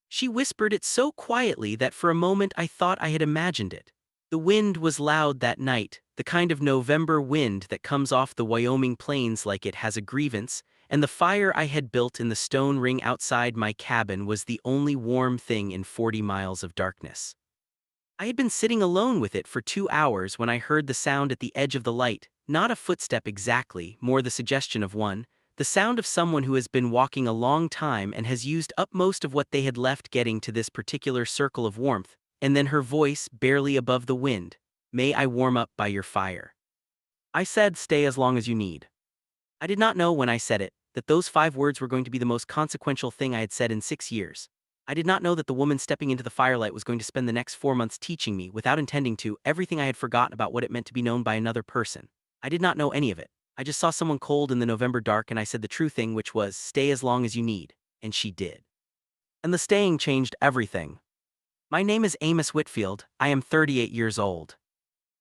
She whispered it so quietly that for a moment I thought I had imagined it. The wind was loud that night, the kind of November wind that comes off the Wyoming plains like it has a grievance, and the fire I had built in the stone ring outside my cabin was the only warm thing in 40 miles of darkness. I had been sitting alone with it for 2 hours when I heard the sound at the edge of the light, not a footstep exactly, more the suggestion of one, the sound of someone who has been walking a long time and has used up most of what they had left getting to this particular circle of warmth, and then her voice, barely above the wind, "May I warm up by your fire?" I said, "Stay as long as you need." I did not know when I said it, that those 5 words were going to be the most consequential thing I had said in 6 years. I did not know that the woman stepping into the firelight was going to spend the next 4 months teaching me, without intending to, everything I had forgotten about what it meant to be known by another person. I did not know any of it. I just saw someone cold in the November dark and I said the true thing, which was, "Stay as long as you need." And she did. And the staying changed everything. My name is Amos Whitfield. I am 38 years old.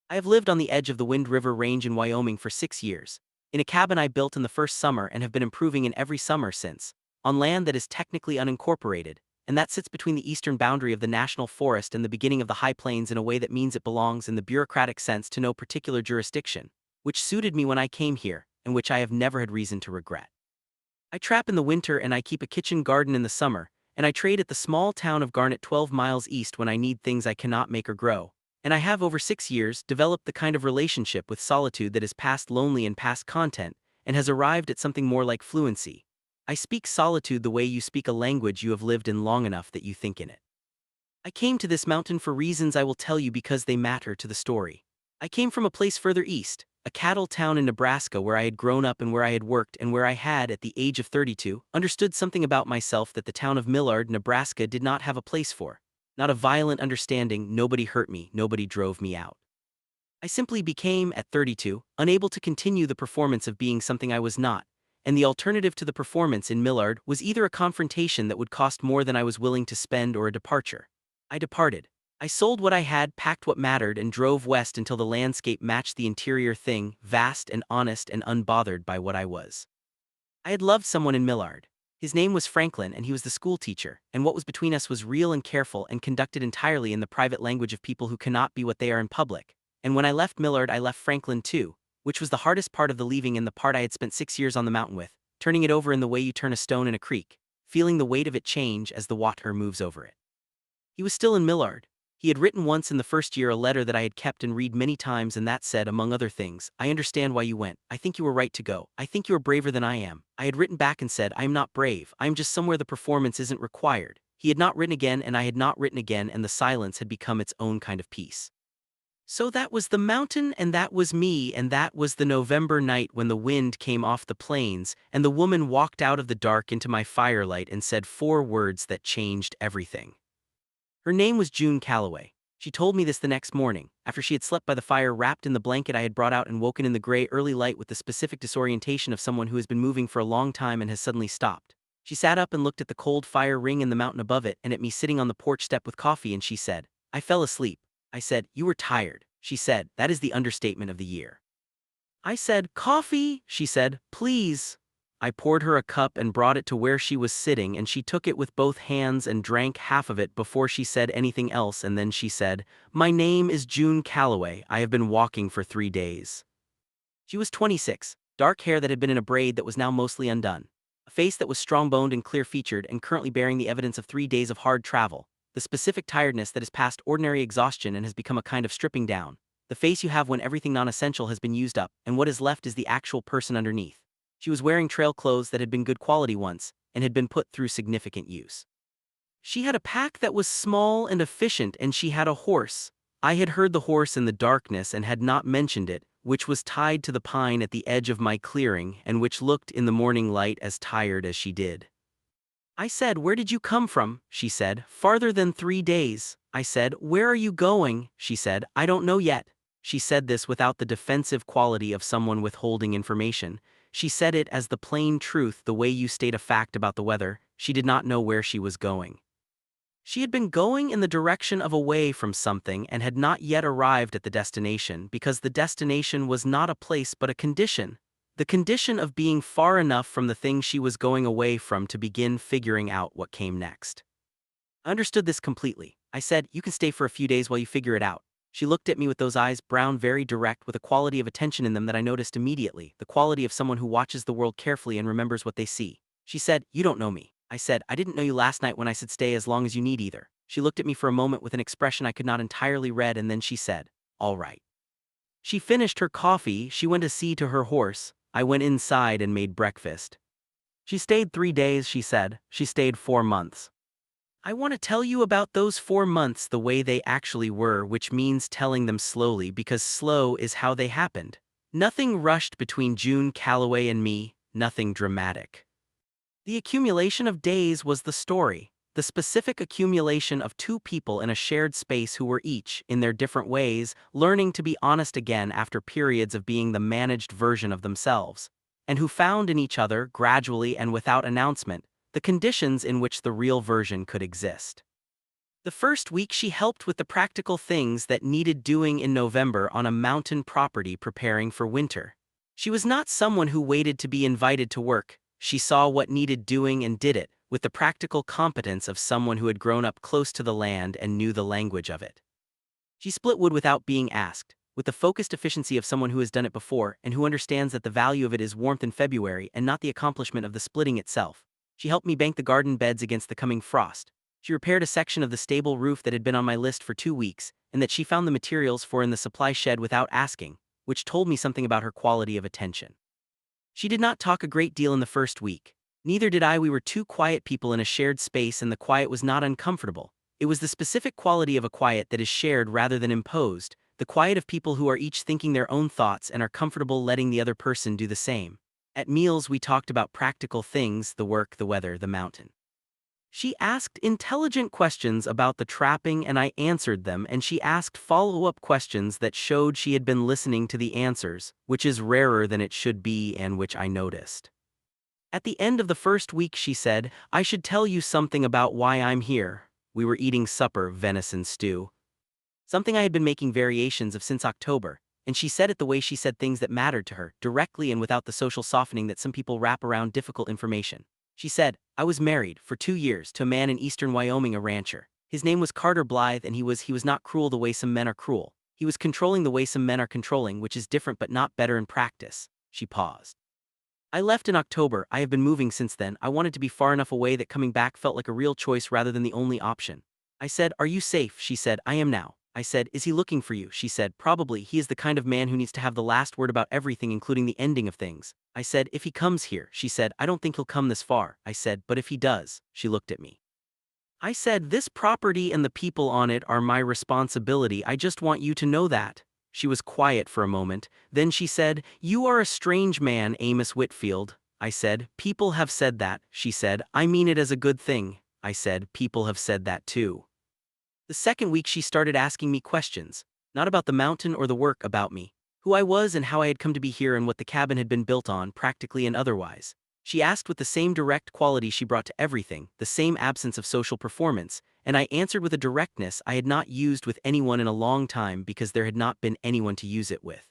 I have lived on the edge of the Wind River Range in Wyoming for 6 years, in a cabin I built in the first summer and have been improving in every summer since, on land that is technically unincorporated, and that sits between the eastern boundary of the national forest and the beginning of the high plains in a way that means it belongs in the bureaucratic sense to no particular jurisdiction, which suited me when I came here, and which I have never had reason to regret. I trap in the winter and I keep a kitchen garden in the summer, and I trade at the small town of Garnet 12 miles east when I need things I cannot make or grow. And I have over 6 years developed the kind of relationship with solitude that is past lonely and past content, and has arrived at something more like fluency. I speak solitude the way you speak a language you have lived in long enough that you think in it. I came to this mountain for reasons I will tell you because they matter to the story. I came from a place further east, a cattle town in Nebraska where I had grown up and where I had worked and where I had, at the age of 32, understood something about myself that the town of Millard, Nebraska did not have a place for. Not a violent understanding, nobody hurt me, nobody drove me out. I simply became, at 32, unable to continue the performance of being something I was not, and the alternative to the performance in Millard was either a confrontation that would cost more than I was willing to spend or a departure. I departed. I sold what I had, packed what mattered, and drove west until the landscape matched the interior thing, vast and honest and unbothered by what I was. I had loved someone in Millard. His name was Franklin and he was the school teacher, and what was between us was real and careful and conducted entirely in the private language of people who cannot be what they are in public. And when I left Millard I left Franklin too, which was the hardest part of the leaving and the part I had spent 6 years on the mountain with, turning it over in the way you turn a stone in a creek, feeling the weight of it change as the water moves over it. He was still in Millard. He had written once in the first year a letter that I had kept and read many times, and that said, among other things, "I understand why you went. I think you were right to go. I think you are braver than I am." I had written back and said, "I am not brave. I am just somewhere the performance isn't required." He had not written again and I had not written again, and the silence had become its own kind of peace. So that was the mountain and that was me, and that was the November night when the wind came off the plains and the woman walked out of the dark into my firelight and said 4 words that changed everything. Her name was June Calloway. She told me this the next morning, after she had slept by the fire wrapped in the blanket I had brought out and woken in the gray early light with the specific disorientation of someone who has been moving for a long time and has suddenly stopped. She sat up and looked at the cold fire ring in the mountain above it and at me sitting on the porch step with coffee, and she said, "I fell asleep." I said, "You were tired." She said, "That is the understatement of the year." I said, "Coffee?" She said, "Please." I poured her a cup and brought it to where she was sitting, and she took it with both hands and drank half of it before she said anything else, and then she said, "My name is June Calloway. I have been walking for 3 days." She was 26, dark hair that had been in a braid that was now mostly undone, a face that was strong-boned and clear-featured and currently bearing the evidence of 3 days of hard travel, the specific tiredness that is past ordinary exhaustion and has become a kind of stripping down, the face you have when everything non-essential has been used up, and what is left is the actual person underneath. She was wearing trail clothes that had been good quality once, and had been put through significant use. She had a pack that was small and efficient, and she had a horse. I had heard the horse in the darkness and had not mentioned it, which was tied to the pine at the edge of my clearing, and which looked in the morning light as tired as she did. I said, "Where did you come from?" She said, "Farther than 3 days." I said, "Where are you going?" She said, "I don't know yet." She said this without the defensive quality of someone withholding information. She said it as the plain truth, the way you state a fact about the weather. She did not know where she was going. She had been going in the direction of away from something and had not yet arrived at the destination, because the destination was not a place but a condition. The condition of being far enough from the thing she was going away from to begin figuring out what came next. I understood this completely. I said, you can stay for a few days while you figure it out. She looked at me with those eyes, brown, very direct, with a quality of attention in them that I noticed immediately, the quality of someone who watches the world carefully and remembers what they see. She said, you don't know me. I said, I didn't know you last night when I said stay as long as you need either. She looked at me for a moment with an expression I could not entirely read, and then she said, all right. She finished her coffee, she went to see to her horse. I went inside and made breakfast. She stayed 3 days, she said. She stayed 4 months. I want to tell you about those 4 months the way they actually were, which means telling them slowly because slow is how they happened. Nothing rushed between June Calloway and me, nothing dramatic. The accumulation of days was the story, the specific accumulation of two people in a shared space who were each, in their different ways, learning to be honest again after periods of being the managed version of themselves, and who found in each other, gradually and without announcement, the conditions in which the real version could exist. The first week she helped with the practical things that needed doing in November on a mountain property preparing for winter. She was not someone who waited to be invited to work. She saw what needed doing and did it, with the practical competence of someone who had grown up close to the land and knew the language of it. She split wood without being asked, with the focused efficiency of someone who has done it before and who understands that the value of it is warmth in February and not the accomplishment of the splitting itself. She helped me bank the garden beds against the coming frost. She repaired a section of the stable roof that had been on my list for 2 weeks, and that she found the materials for in the supply shed without asking, which told me something about her quality of attention. She did not talk a great deal in the first week. Neither did I. We were two quiet people in a shared space, and the quiet was not uncomfortable. It was the specific quality of a quiet that is shared rather than imposed, the quiet of people who are each thinking their own thoughts and are comfortable letting the other person do the same. At meals we talked about practical things, the work, the weather, the mountain. She asked intelligent questions about the trapping and I answered them, and she asked follow-up questions that showed she had been listening to the answers, which is rarer than it should be and which I noticed. At the end of the first week she said, I should tell you something about why I'm here. We were eating supper, venison stew. Something I had been making variations of since October, and she said it the way she said things that mattered to her, directly and without the social softening that some people wrap around difficult information. She said, I was married, for 2 years, to a man in eastern Wyoming, a rancher. His name was Carter Blythe, and he was not cruel the way some men are cruel. He was controlling the way some men are controlling, which is different but not better in practice. She paused. I left in October. I have been moving since then. I wanted to be far enough away that coming back felt like a real choice rather than the only option. I said, are you safe? She said, I am now. I said, is he looking for you? She said, probably. He is the kind of man who needs to have the last word about everything, including the ending of things. I said, if he comes here. She said, I don't think he'll come this far. I said, but if he does. She looked at me. I said, this property and the people on it are my responsibility. I just want you to know that. She was quiet for a moment. Then she said, you are a strange man, Amos Whitfield. I said, people have said that. She said, I mean it as a good thing. I said, people have said that too. The second week she started asking me questions, not about the mountain or the work, about me, who I was and how I had come to be here and what the cabin had been built on, practically and otherwise. She asked with the same direct quality she brought to everything, the same absence of social performance, and I answered with a directness I had not used with anyone in a long time because there had not been anyone to use it with.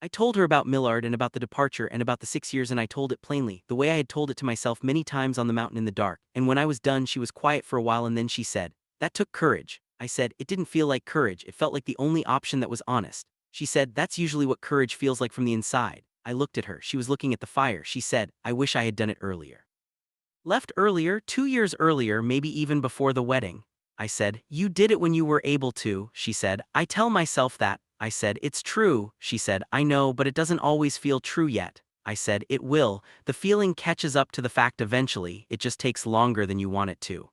I told her about Millard and about the departure and about the 6 years, and I told it plainly, the way I had told it to myself many times on the mountain in the dark, and when I was done she was quiet for a while and then she said, that took courage. I said, it didn't feel like courage, it felt like the only option that was honest. She said, that's usually what courage feels like from the inside. I looked at her, she was looking at the fire. She said, I wish I had done it earlier. Left earlier, 2 years earlier, maybe even before the wedding. I said, you did it when you were able to. She said, I tell myself that. I said, it's true. She said, I know, but it doesn't always feel true yet. I said, it will. The feeling catches up to the fact eventually, it just takes longer than you want it to.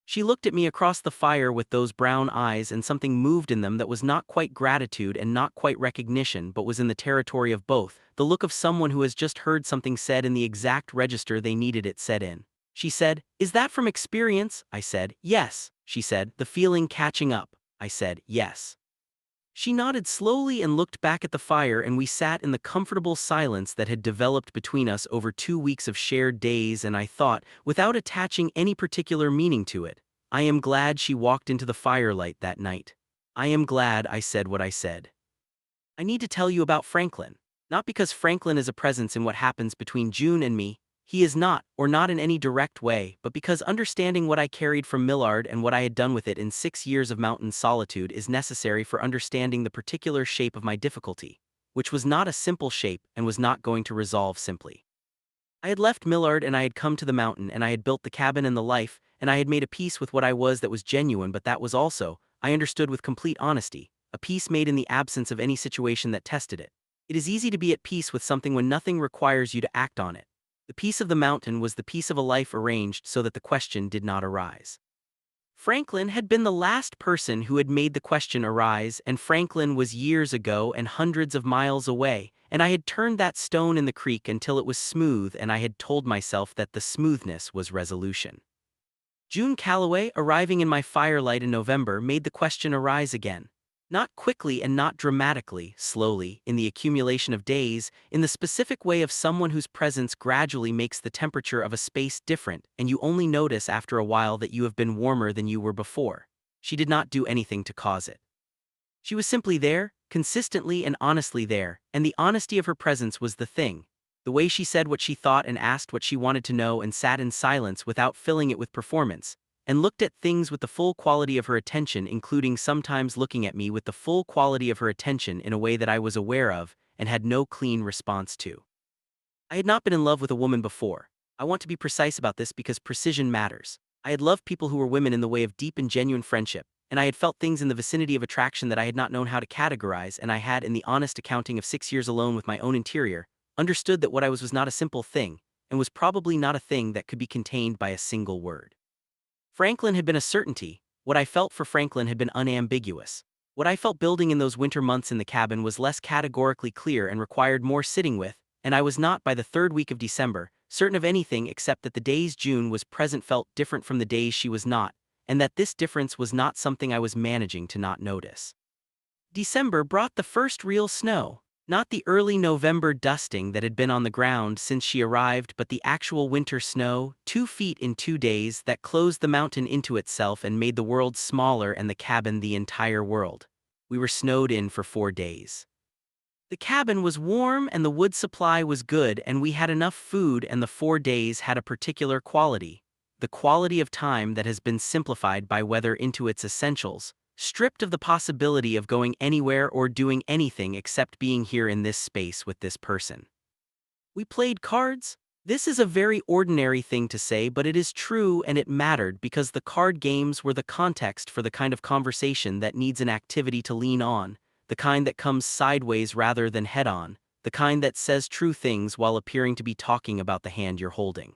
She looked at me across the fire with those brown eyes, and something moved in them that was not quite gratitude and not quite recognition but was in the territory of both, the look of someone who has just heard something said in the exact register they needed it said in. She said, is that from experience? I said, yes. She said, the feeling catching up. I said, yes. She nodded slowly and looked back at the fire, and we sat in the comfortable silence that had developed between us over 2 weeks of shared days, and I thought, without attaching any particular meaning to it, I am glad she walked into the firelight that night. I am glad I said what I said. I need to tell you about Franklin. Not because Franklin is a presence in what happens between June and me, He is not, or not in any direct way, but because understanding what I carried from Millard and what I had done with it in 6 years of mountain solitude is necessary for understanding the particular shape of my difficulty, which was not a simple shape and was not going to resolve simply. I had left Millard and I had come to the mountain and I had built the cabin and the life, and I had made a peace with what I was that was genuine, but that was also, I understood with complete honesty, a peace made in the absence of any situation that tested it. It is easy to be at peace with something when nothing requires you to act on it. The peace of the mountain was the peace of a life arranged so that the question did not arise. Franklin had been the last person who had made the question arise, and Franklin was years ago and hundreds of miles away, and I had turned that stone in the creek until it was smooth, and I had told myself that the smoothness was resolution. June Calloway, arriving in my firelight in November, made the question arise again. Not quickly and not dramatically, slowly, in the accumulation of days, in the specific way of someone whose presence gradually makes the temperature of a space different, and you only notice after a while that you have been warmer than you were before. She did not do anything to cause it. She was simply there, consistently and honestly there, and the honesty of her presence was the thing. The way she said what she thought and asked what she wanted to know and sat in silence without filling it with performance, and looked at things with the full quality of her attention, including sometimes looking at me with the full quality of her attention in a way that I was aware of and had no clean response to. I had not been in love with a woman before. I want to be precise about this because precision matters. I had loved people who were women in the way of deep and genuine friendship, and I had felt things in the vicinity of attraction that I had not known how to categorize, and I had, in the honest accounting of 6 years alone with my own interior, understood that what I was not a simple thing, and was probably not a thing that could be contained by a single word. Franklin had been a certainty. What I felt for Franklin had been unambiguous. What I felt building in those winter months in the cabin was less categorically clear and required more sitting with, and I was not, by the third week of December, certain of anything except that the days June was present felt different from the days she was not, and that this difference was not something I was managing to not notice. December brought the first real snow. Not the early November dusting that had been on the ground since she arrived, but the actual winter snow, 2 feet in 2 days, that closed the mountain into itself and made the world smaller and the cabin the entire world. We were snowed in for 4 days. The cabin was warm and the wood supply was good, and we had enough food, and the 4 days had a particular quality. The quality of time that has been simplified by weather into its essentials, stripped of the possibility of going anywhere or doing anything except being here in this space with this person. We played cards. This is a very ordinary thing to say, but it is true, and it mattered because the card games were the context for the kind of conversation that needs an activity to lean on, the kind that comes sideways rather than head-on, the kind that says true things while appearing to be talking about the hand you're holding.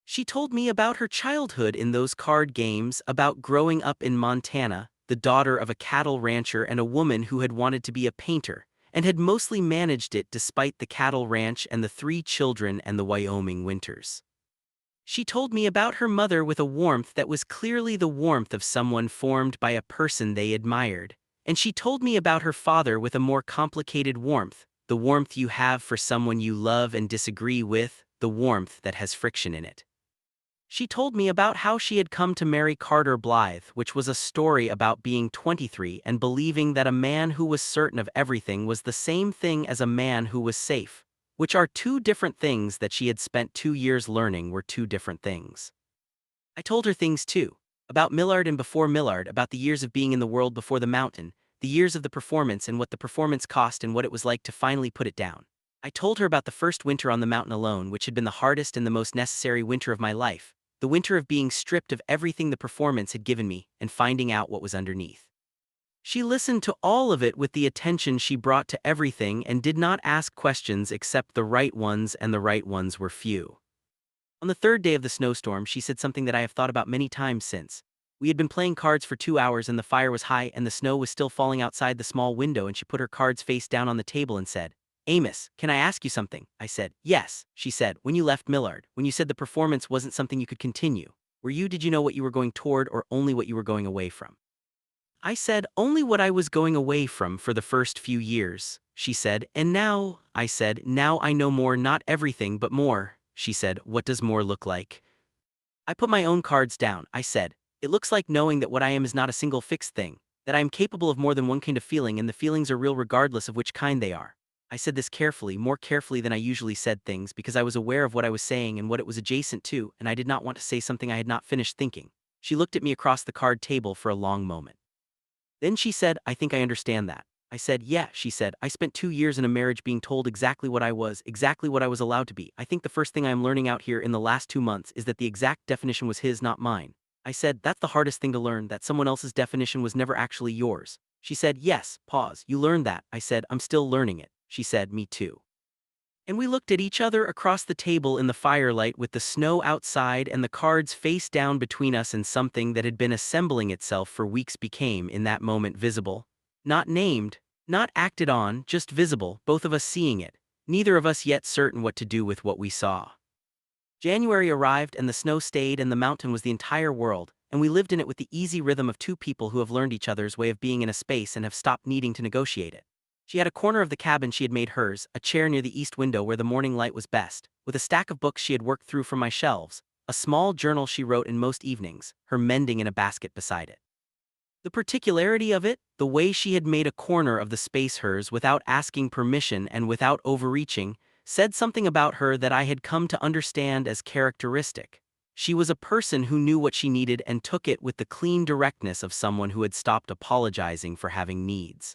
She told me about her childhood in those card games, about growing up in Montana, the daughter of a cattle rancher and a woman who had wanted to be a painter, and had mostly managed it despite the cattle ranch and the 3 children and the Wyoming winters. She told me about her mother with a warmth that was clearly the warmth of someone formed by a person they admired, and she told me about her father with a more complicated warmth, the warmth you have for someone you love and disagree with, the warmth that has friction in it. She told me about how she had come to marry Carter Blythe, which was a story about being 23 and believing that a man who was certain of everything was the same thing as a man who was safe, which are 2 different things that she had spent 2 years learning were 2 different things. I told her things too, about Millard and before Millard, about the years of being in the world before the mountain, the years of the performance and what the performance cost and what it was like to finally put it down. I told her about the first winter on the mountain alone, which had been the hardest and the most necessary winter of my life, the winter of being stripped of everything the performance had given me and finding out what was underneath. She listened to all of it with the attention she brought to everything and did not ask questions except the right ones, and the right ones were few. On the 3rd day of the snowstorm, she said something that I have thought about many times since. We had been playing cards for 2 hours and the fire was high and the snow was still falling outside the small window, and she put her cards face down on the table and said, "Amos, can I ask you something?" I said, "Yes," she said. "When you left Millard, when you said the performance wasn't something you could continue, did you know what you were going toward or only what you were going away from?" I said, "Only what I was going away from for the first few years," she said. "And now," I said, "now I know more, not everything, but more." She said, "What does more look like?" I put my own cards down. I said, "It looks like knowing that what I am is not a single fixed thing, that I am capable of more than one kind of feeling, and the feelings are real regardless of which kind they are. I said this carefully, more carefully than I usually said things, because I was aware of what I was saying and what it was adjacent to, and I did not want to say something I had not finished thinking. She looked at me across the card table for a long moment. Then she said, I think I understand that. I said, yeah, she said, I spent 2 years in a marriage being told exactly what I was allowed to be. I think the first thing I am learning out here in the last 2 months is that the exact definition was his, not mine. I said, that's the hardest thing to learn, that someone else's definition was never actually yours. She said, yes, pause, you learned that. I said, I'm still learning it. She said, me too. And we looked at each other across the table in the firelight with the snow outside and the cards face down between us, and something that had been assembling itself for weeks became, in that moment, visible. Not named, not acted on, just visible, both of us seeing it, neither of us yet certain what to do with what we saw. January arrived and the snow stayed and the mountain was the entire world, and we lived in it with the easy rhythm of two people who have learned each other's way of being in a space and have stopped needing to negotiate it. She had a corner of the cabin she had made hers, a chair near the east window where the morning light was best, with a stack of books she had worked through from my shelves, a small journal she wrote in most evenings, her mending in a basket beside it. The particularity of it, the way she had made a corner of the space hers without asking permission and without overreaching, said something about her that I had come to understand as characteristic. She was a person who knew what she needed and took it with the clean directness of someone who had stopped apologizing for having needs.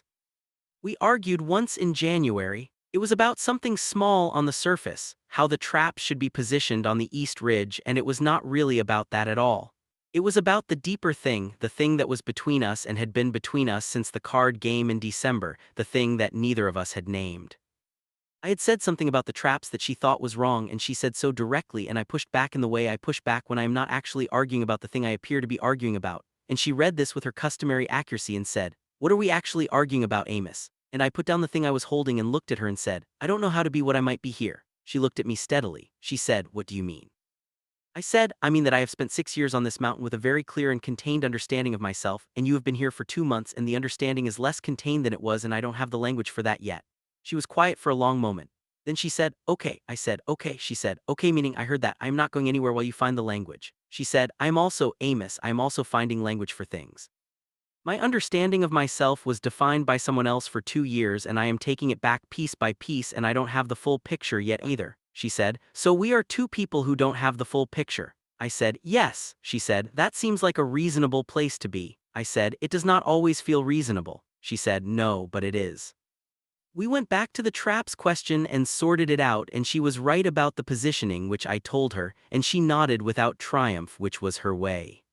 We argued once in January. It was about something small on the surface, how the trap should be positioned on the East Ridge, and it was not really about that at all. It was about the deeper thing, the thing that was between us and had been between us since the card game in December, the thing that neither of us had named. I had said something about the traps that she thought was wrong, and she said so directly, and I pushed back in the way I push back when I am not actually arguing about the thing I appear to be arguing about, and she read this with her customary accuracy and said, "What are we actually arguing about, Amos?" And I put down the thing I was holding and looked at her and said, "I don't know how to be what I might be here." She looked at me steadily. She said, "What do you mean?" I said, "I mean that I have spent 6 years on this mountain with a very clear and contained understanding of myself, and you have been here for 2 months and the understanding is less contained than it was, and I don't have the language for that yet." She was quiet for a long moment. Then she said, "Okay." I said, "Okay." She said, "Okay, meaning I heard that. I am not going anywhere while you find the language." She said, "I am also Amos. I am also finding language for things. My understanding of myself was defined by someone else for 2 years, and I am taking it back piece by piece, and I don't have the full picture yet either." She said, "So we are two people who don't have the full picture." I said, "Yes." She said, "That seems like a reasonable place to be." I said, "It does not always feel reasonable." She said, "No, but it is." We went back to the traps question and sorted it out, and she was right about the positioning, which I told her, and she nodded without triumph, which was her way.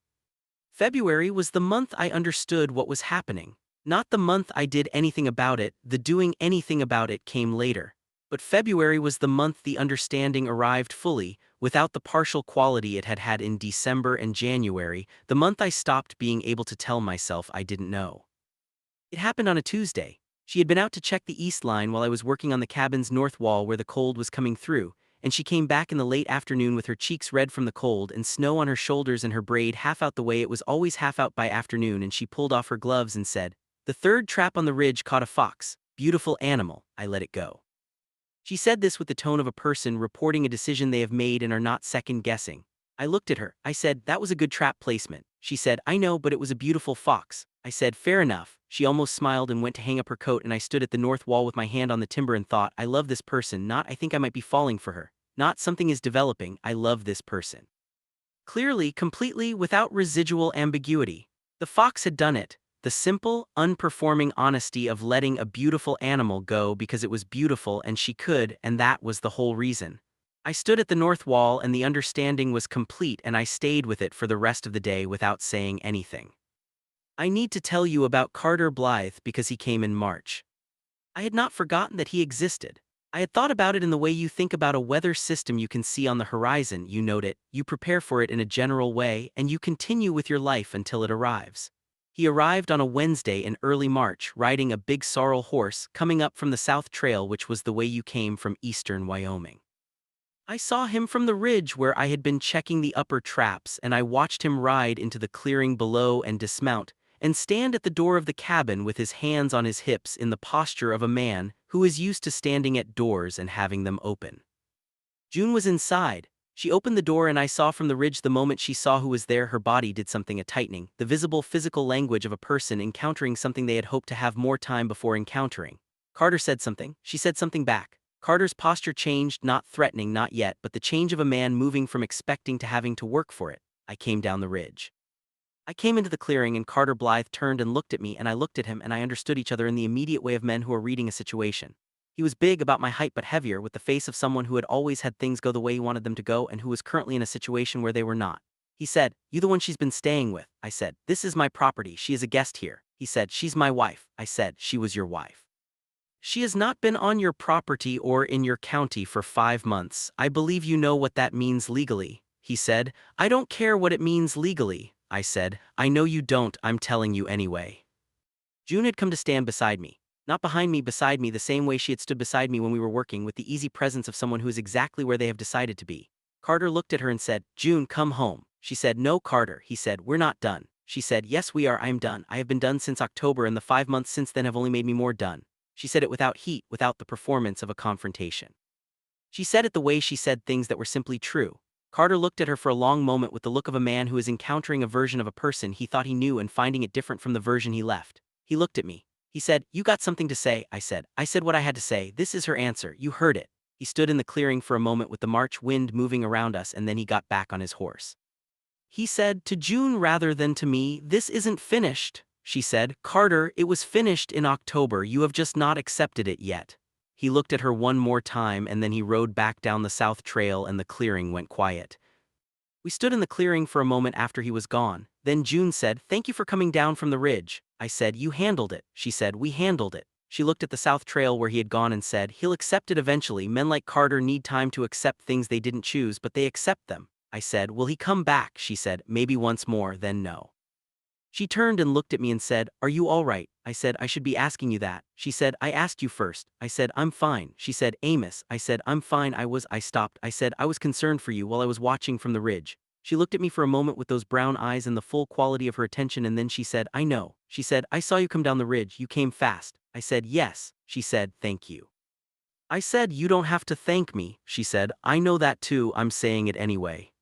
February was the month I understood what was happening. Not the month I did anything about it, the doing anything about it came later. But February was the month the understanding arrived fully, without the partial quality it had had in December and January, the month I stopped being able to tell myself I didn't know. It happened on a Tuesday. She had been out to check the east line while I was working on the cabin's north wall where the cold was coming through, and she came back in the late afternoon with her cheeks red from the cold and snow on her shoulders and her braid half out the way it was always half out by afternoon, and she pulled off her gloves and said, "The third trap on the ridge caught a fox. Beautiful animal. I let it go." She said this with the tone of a person reporting a decision they have made and are not second-guessing. I looked at her. I said, "That was a good trap placement." She said, "I know, but it was a beautiful fox." I said, "Fair enough." She almost smiled and went to hang up her coat, and I stood at the north wall with my hand on the timber and thought, I love this person, not I think I might be falling for her. Not something is developing, I love this person. Clearly, completely, without residual ambiguity. The fox had done it. The simple, unperforming honesty of letting a beautiful animal go because it was beautiful and she could, and that was the whole reason. I stood at the north wall and the understanding was complete, and I stayed with it for the rest of the day without saying anything. I need to tell you about Carter Blythe because he came in March. I had not forgotten that he existed. I had thought about it in the way you think about a weather system you can see on the horizon. You note it, you prepare for it in a general way, and you continue with your life until it arrives. He arrived on a Wednesday in early March, riding a big sorrel horse, coming up from the South Trail, which was the way you came from eastern Wyoming. I saw him from the ridge where I had been checking the upper traps, and I watched him ride into the clearing below and dismount, and stand at the door of the cabin with his hands on his hips in the posture of a man who is used to standing at doors and having them open. June was inside. She opened the door and I saw from the ridge the moment she saw who was there her body did something, a tightening, the visible physical language of a person encountering something they had hoped to have more time before encountering. Carter said something. She said something back. Carter's posture changed, not threatening, not yet, but the change of a man moving from expecting to having to work for it. I came down the ridge. I came into the clearing and Carter Blythe turned and looked at me and I looked at him and I understood each other in the immediate way of men who are reading a situation. He was big, about my height but heavier, with the face of someone who had always had things go the way he wanted them to go and who was currently in a situation where they were not. He said, "You the one she's been staying with?" I said, "This is my property, she is a guest here." He said, "She's my wife." I said, "She was your wife. She has not been on your property or in your county for 5 months. I believe you know what that means legally." He said, "I don't care what it means legally." I said, "I know you don't, I'm telling you anyway." June had come to stand beside me. Not behind me, beside me, the same way she had stood beside me when we were working, with the easy presence of someone who is exactly where they have decided to be. Carter looked at her and said, "June, come home." She said, "No, Carter." He said, "We're not done." She said, "Yes, we are, I am done. I have been done since October and the 5 months since then have only made me more done." She said it without heat, without the performance of a confrontation. She said it the way she said things that were simply true. Carter looked at her for a long moment with the look of a man who is encountering a version of a person he thought he knew and finding it different from the version he left. He looked at me. He said, "You got something to say?" I said, "I said what I had to say. This is her answer. You heard it." He stood in the clearing for a moment with the March wind moving around us and then he got back on his horse. He said to June rather than to me, "This isn't finished." She said, "Carter, it was finished in October. You have just not accepted it yet." He looked at her one more time and then he rode back down the south trail and the clearing went quiet. We stood in the clearing for a moment after he was gone. Then June said, "Thank you for coming down from the ridge." I said, "You handled it." She said, "We handled it." She looked at the south trail where he had gone and said, "He'll accept it eventually. Men like Carter need time to accept things they didn't choose, but they accept them." I said, "Will he come back?" She said, "Maybe once more, then no." She turned and looked at me and said, "Are you all right?" I said, "I should be asking you that." She said, "I asked you first." I said, "I'm fine." She said, "Amos." I said, "I'm fine." I stopped. I said, "I was concerned for you while I was watching from the ridge." She looked at me for a moment with those brown eyes and the full quality of her attention and then she said, "I know." She said, "I saw you come down the ridge. You came fast." I said, "Yes." She said, "Thank you." I said, "You don't have to thank me." She said, "I know that too, I'm saying it anyway."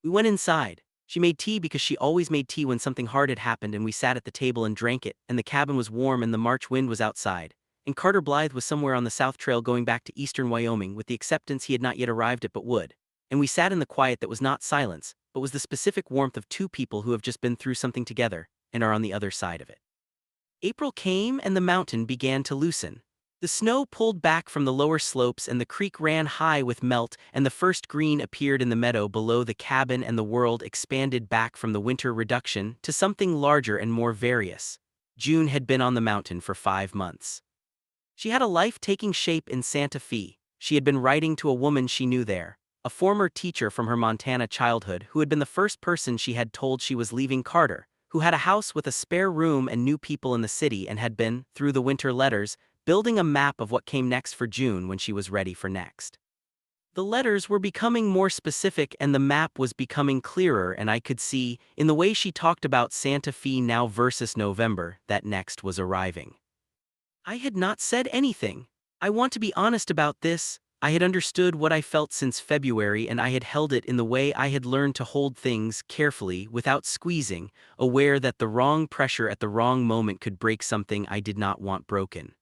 We went inside. She made tea because she always made tea when something hard had happened and we sat at the table and drank it, and the cabin was warm and the March wind was outside. And Carter Blythe was somewhere on the south trail going back to eastern Wyoming with the acceptance he had not yet arrived at but would. And we sat in the quiet that was not silence, but was the specific warmth of two people who have just been through something together and are on the other side of it. April came and the mountain began to loosen. The snow pulled back from the lower slopes and the creek ran high with melt and the first green appeared in the meadow below the cabin and the world expanded back from the winter reduction to something larger and more various. June had been on the mountain for 5 months. She had a life taking shape in Santa Fe. She had been writing to a woman she knew there, a former teacher from her Montana childhood who had been the first person she had told she was leaving Carter, who had a house with a spare room and new people in the city and had been, through the winter letters, building a map of what came next for June when she was ready for next. The letters were becoming more specific and the map was becoming clearer and I could see, in the way she talked about Santa Fe now versus November, that next was arriving. I had not said anything. I want to be honest about this. I had understood what I felt since February and I had held it in the way I had learned to hold things, carefully, without squeezing, aware that the wrong pressure at the wrong moment could break something I did not want broken.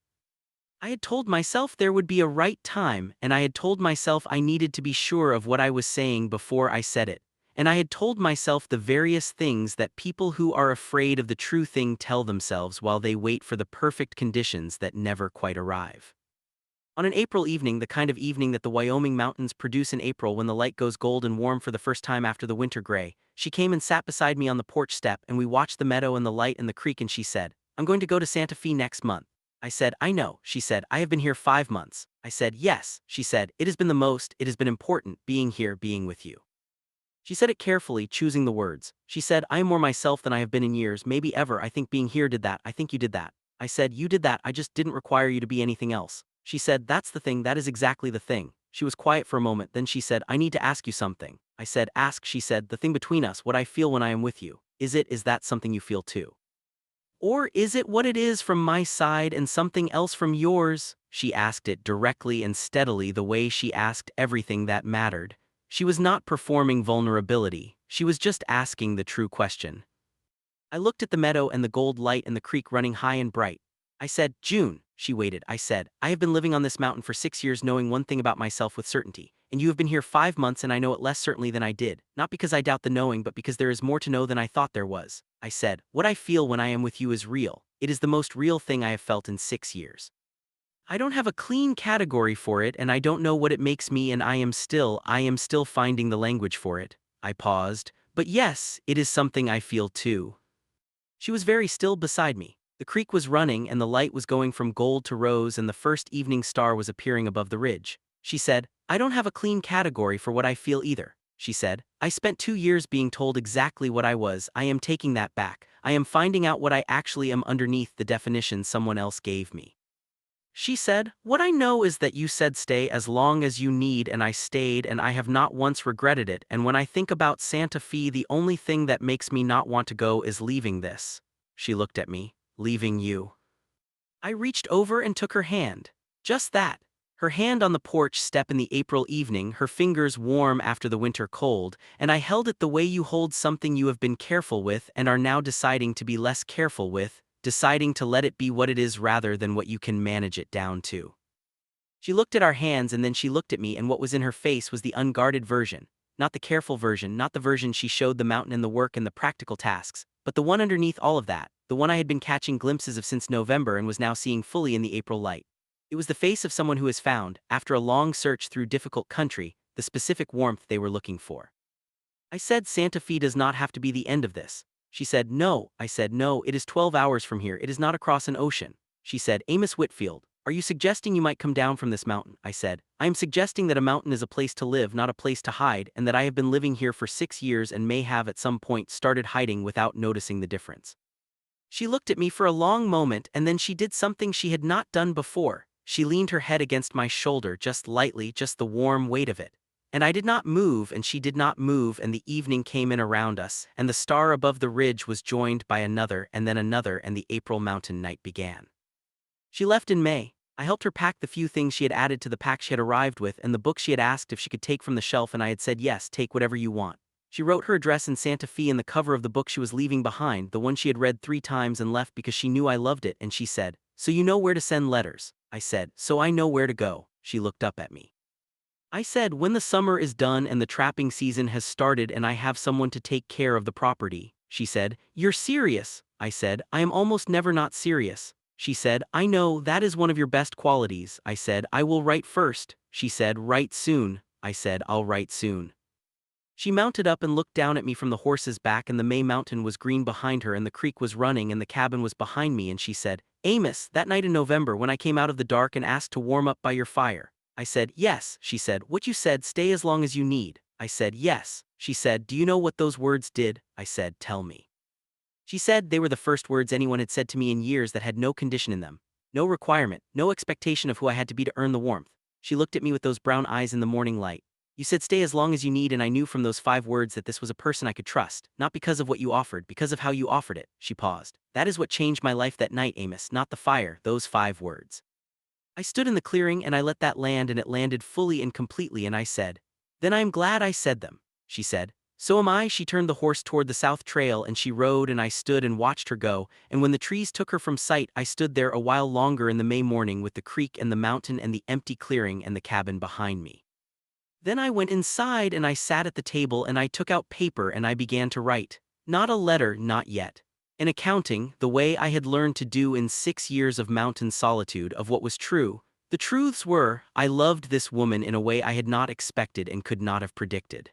I had told myself there would be a right time, and I had told myself I needed to be sure of what I was saying before I said it, and I had told myself the various things that people who are afraid of the true thing tell themselves while they wait for the perfect conditions that never quite arrive. On an April evening, the kind of evening that the Wyoming mountains produce in April when the light goes gold and warm for the first time after the winter gray, she came and sat beside me on the porch step and we watched the meadow and the light and the creek and she said, "I'm going to go to Santa Fe next month." I said, "I know." She said, "I have been here 5 months." I said, "Yes." She said, "It has been the most, it has been important, being here, being with you." She said it carefully, choosing the words. She said, "I am more myself than I have been in years, maybe ever. I think being here did that. I think you did that." I said, "You did that, I just didn't require you to be anything else." She said, "That's the thing, that is exactly the thing." She was quiet for a moment, then she said, "I need to ask you something." I said, "Ask." She said, "The thing between us, what I feel when I am with you, is that something you feel too? Or is it what it is from my side and something else from yours?" She asked it directly and steadily, the way she asked everything that mattered. She was not performing vulnerability, she was just asking the true question. I looked at the meadow and the gold light and the creek running high and bright. I said, "June." She waited. I said, I have been living on this mountain for 6 years knowing one thing about myself with certainty, and you have been here 5 months and I know it less certainly than I did, not because I doubt the knowing but because there is more to know than I thought there was. I said, what I feel when I am with you is real. It is the most real thing I have felt in 6 years. I don't have a clean category for it and I don't know what it makes me and I am still finding the language for it. I paused, but yes, it is something I feel too. She was very still beside me. The creek was running and the light was going from gold to rose and the first evening star was appearing above the ridge. She said, I don't have a clean category for what I feel either. She said, I spent 2 years being told exactly what I was. I am taking that back. I am finding out what I actually am underneath the definition someone else gave me. She said, what I know is that you said stay as long as you need and I stayed and I have not once regretted it, and when I think about Santa Fe the only thing that makes me not want to go is leaving this. She looked at me. Leaving you. I reached over and took her hand. Just that. Her hand on the porch step in the April evening, her fingers warm after the winter cold, and I held it the way you hold something you have been careful with and are now deciding to be less careful with, deciding to let it be what it is rather than what you can manage it down to. She looked at our hands and then she looked at me, and what was in her face was the unguarded version, not the careful version, not the version she showed the mountain and the work and the practical tasks, but the one underneath all of that, the one I had been catching glimpses of since November and was now seeing fully in the April light. It was the face of someone who has found, after a long search through difficult country, the specific warmth they were looking for. I said Santa Fe does not have to be the end of this. She said no. I said no, it is 12 hours from here, it is not across an ocean. She said, Amos Whitfield, are you suggesting you might come down from this mountain? I said, I am suggesting that a mountain is a place to live, not a place to hide, and that I have been living here for 6 years and may have at some point started hiding without noticing the difference. She looked at me for a long moment and then she did something she had not done before. She leaned her head against my shoulder just lightly, just the warm weight of it. And I did not move and she did not move, and the evening came in around us and the star above the ridge was joined by another and then another, and the April mountain night began. She left in May. I helped her pack the few things she had added to the pack she had arrived with and the book she had asked if she could take from the shelf, and I had said yes, take whatever you want. She wrote her address in Santa Fe in the cover of the book she was leaving behind, the one she had read 3 times and left because she knew I loved it, and she said, so you know where to send letters. I said, so I know where to go. She looked up at me. I said, when the summer is done and the trapping season has started and I have someone to take care of the property. She said, you're serious. I said, I am almost never not serious. She said, I know, that is one of your best qualities. I said, I will write first. She said, write soon. I said, I'll write soon. She mounted up and looked down at me from the horse's back, and the May mountain was green behind her and the creek was running and the cabin was behind me, and she said, Amos, that night in November when I came out of the dark and asked to warm up by your fire. I said, yes. She said, what you said, stay as long as you need. I said, yes. She said, do you know what those words did? I said, tell me. She said they were the first words anyone had said to me in years that had no condition in them, no requirement, no expectation of who I had to be to earn the warmth. She looked at me with those brown eyes in the morning light. You said stay as long as you need, and I knew from those 5 words that this was a person I could trust, not because of what you offered, because of how you offered it. She paused. That is what changed my life that night, Amos, not the fire, those 5 words. I stood in the clearing and I let that land, and it landed fully and completely, and I said, then I am glad I said them. She said, so am I. She turned the horse toward the south trail and she rode, and I stood and watched her go, and when the trees took her from sight I stood there a while longer in the May morning with the creek and the mountain and the empty clearing and the cabin behind me. Then I went inside and I sat at the table and I took out paper and I began to write. Not a letter, not yet. An accounting, the way I had learned to do in 6 years of mountain solitude, of what was true. The truths were, I loved this woman in a way I had not expected and could not have predicted.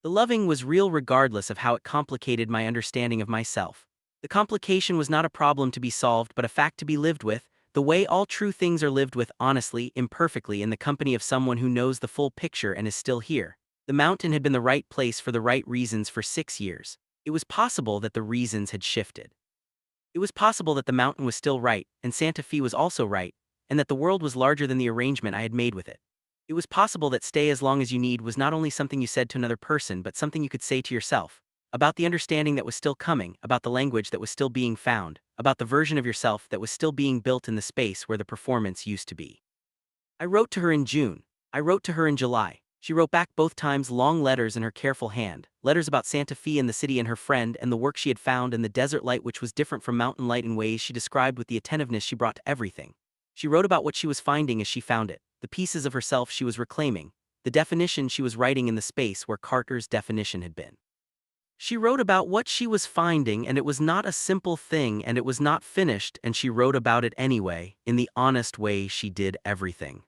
The loving was real regardless of how it complicated my understanding of myself. The complication was not a problem to be solved but a fact to be lived with, the way all true things are lived with, honestly, imperfectly, in the company of someone who knows the full picture and is still here. The mountain had been the right place for the right reasons for 6 years. It was possible that the reasons had shifted. It was possible that the mountain was still right, and Santa Fe was also right, and that the world was larger than the arrangement I had made with it. It was possible that stay as long as you need was not only something you said to another person but something you could say to yourself, about the understanding that was still coming, about the language that was still being found, about the version of yourself that was still being built in the space where the performance used to be. I wrote to her in June. I wrote to her in July. She wrote back both times, long letters in her careful hand, letters about Santa Fe and the city and her friend and the work she had found and the desert light which was different from mountain light in ways she described with the attentiveness she brought to everything. She wrote about what she was finding as she found it, the pieces of herself she was reclaiming, the definition she was writing in the space where Carter's definition had been. She wrote about what she was finding, and it was not a simple thing, and it was not finished, and she wrote about it anyway, in the honest way she did everything.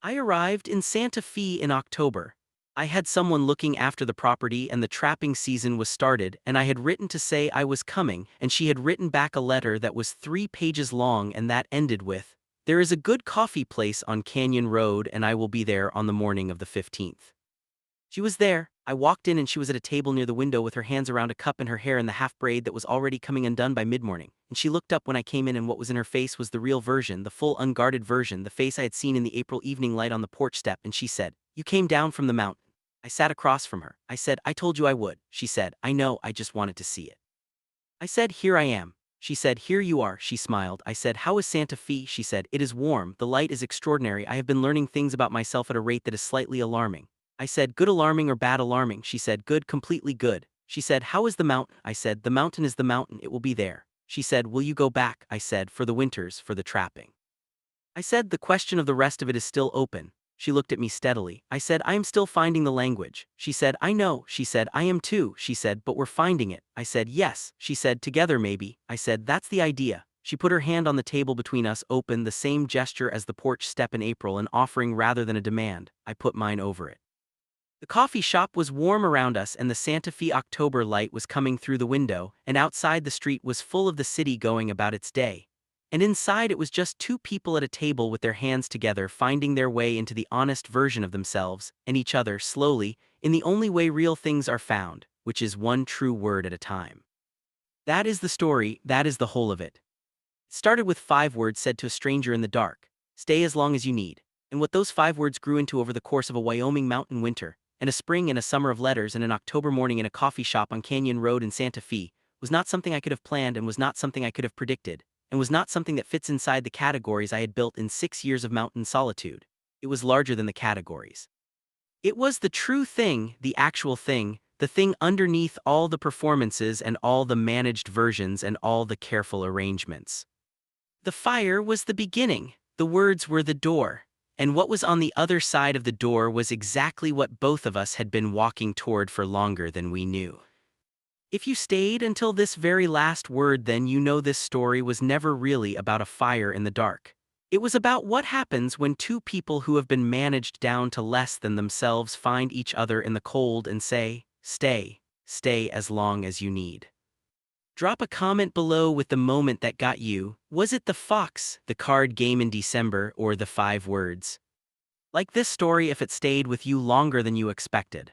I arrived in Santa Fe in October. I had someone looking after the property, and the trapping season was started, and I had written to say I was coming, and she had written back a letter that was 3 pages long, and that ended with, "There is a good coffee place on Canyon Road, and I will be there on the morning of the 15th. She was there. I walked in and she was at a table near the window with her hands around a cup and her hair in the half braid that was already coming undone by mid-morning. And she looked up when I came in, and what was in her face was the real version, the full unguarded version, the face I had seen in the April evening light on the porch step, and she said, "You came down from the mountain." I sat across from her. I said, "I told you I would." She said, "I know, I just wanted to see it." I said, "Here I am." She said, "Here you are." She smiled. I said, "How is Santa Fe?" She said, "It is warm, the light is extraordinary. I have been learning things about myself at a rate that is slightly alarming." I said, "Good alarming or bad alarming?" She said, "Good, completely good." She said, "How is the mountain?" I said, "The mountain is the mountain, it will be there." She said, "Will you go back?" I said, "For the winters, for the trapping." I said, "The question of the rest of it is still open." She looked at me steadily. I said, "I am still finding the language." She said, "I know." She said, "I am too." She said, "But we're finding it." I said, "Yes." She said, "Together maybe." I said, "That's the idea." She put her hand on the table between us, open, the same gesture as the porch step in April, an offering rather than a demand. I put mine over it. The coffee shop was warm around us, and the Santa Fe October light was coming through the window, and outside the street was full of the city going about its day. And inside it was just 2 people at a table with their hands together, finding their way into the honest version of themselves and each other slowly, in the only way real things are found, which is one true word at a time. That is the story, that is the whole of it. It started with 5 words said to a stranger in the dark: "Stay as long as you need." And what those 5 words grew into over the course of a Wyoming mountain winter, and a spring and a summer of letters, and an October morning in a coffee shop on Canyon Road in Santa Fe, was not something I could have planned, and was not something I could have predicted, and was not something that fits inside the categories I had built in 6 years of mountain solitude. It was larger than the categories. It was the true thing, the actual thing, the thing underneath all the performances and all the managed versions and all the careful arrangements. The fire was the beginning, the words were the door, and what was on the other side of the door was exactly what both of us had been walking toward for longer than we knew. If you stayed until this very last word, then you know this story was never really about a fire in the dark. It was about what happens when 2 people who have been managed down to less than themselves find each other in the cold and say, "Stay, stay as long as you need." Drop a comment below with the moment that got you. Was it the fox, the card game in December, or the 5 words? Like this story if it stayed with you longer than you expected.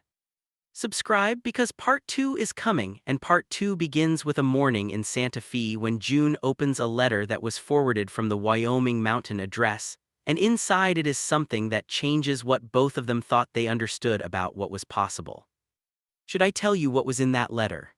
Subscribe because part 2 is coming, and part 2 begins with a morning in Santa Fe when June opens a letter that was forwarded from the Wyoming mountain address, and inside it is something that changes what both of them thought they understood about what was possible. Should I tell you what was in that letter?